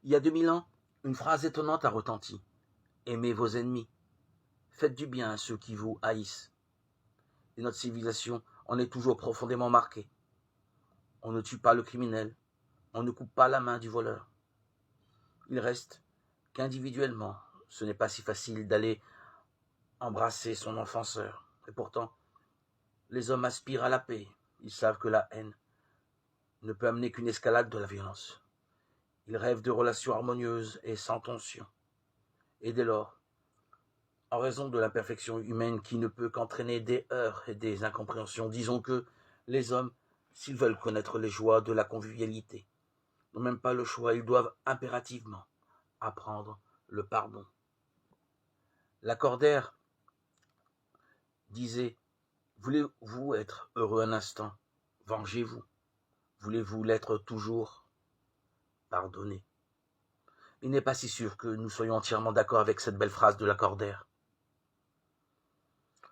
Il y a 2000 ans, une phrase étonnante a retenti. Aimez vos ennemis. Faites du bien à ceux qui vous haïssent. Et notre civilisation en est toujours profondément marquée. On ne tue pas le criminel. On ne coupe pas la main du voleur. Il reste qu'individuellement, ce n'est pas si facile d'aller embrasser son offenseur. Et pourtant, les hommes aspirent à la paix. Ils savent que la haine ne peut amener qu'une escalade de la violence. Ils rêvent de relations harmonieuses et sans tension. Et dès lors, en raison de l'imperfection humaine qui ne peut qu'entraîner des heurts et des incompréhensions, disons que les hommes, s'ils veulent connaître les joies de la convivialité, n'ont même pas le choix, ils doivent impérativement apprendre le pardon. Lacordaire disait « Voulez-vous être heureux un instant? Vengez-vous. Voulez-vous l'être toujours? Pardonnez. » Il n'est pas si sûr que nous soyons entièrement d'accord avec cette belle phrase de Lacordaire.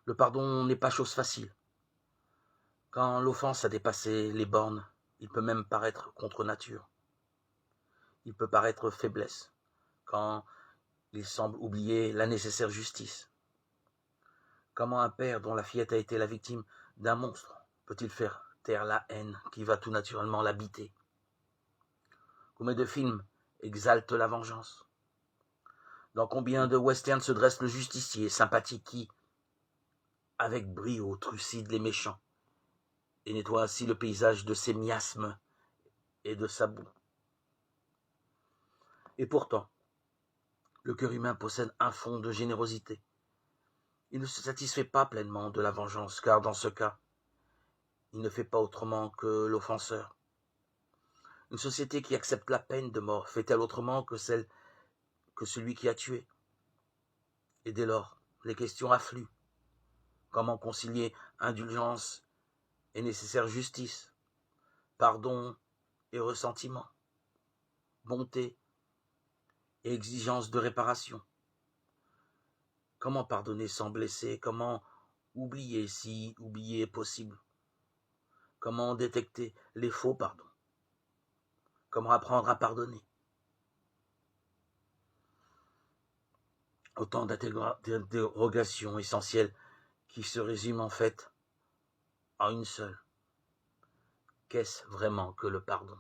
Le pardon n'est pas chose facile. Quand l'offense a dépassé les bornes, il peut même paraître contre nature. Il peut paraître faiblesse, quand il semble oublier la nécessaire justice. Comment un père dont la fillette a été la victime d'un monstre peut-il faire taire la haine qui va tout naturellement l'habiter? Combien de films exaltent la vengeance? Dans combien de westerns se dresse le justicier sympathique qui, avec brio, trucide les méchants et nettoie ainsi le paysage de ses miasmes et de sa boue? Et pourtant, le cœur humain possède un fond de générosité. Il ne se satisfait pas pleinement de la vengeance, car dans ce cas, il ne fait pas autrement que l'offenseur. Une société qui accepte la peine de mort fait-elle autrement que celui qui a tué? Et dès lors, les questions affluent. Comment concilier indulgence et nécessaire justice, pardon et ressentiment, bonté et exigence de réparation? Comment pardonner sans blesser? Comment oublier si oublier est possible? Comment détecter les faux pardons? Comment apprendre à pardonner? Autant d'interrogations essentielles qui se résument en fait à une seule. Qu'est-ce vraiment que le pardon?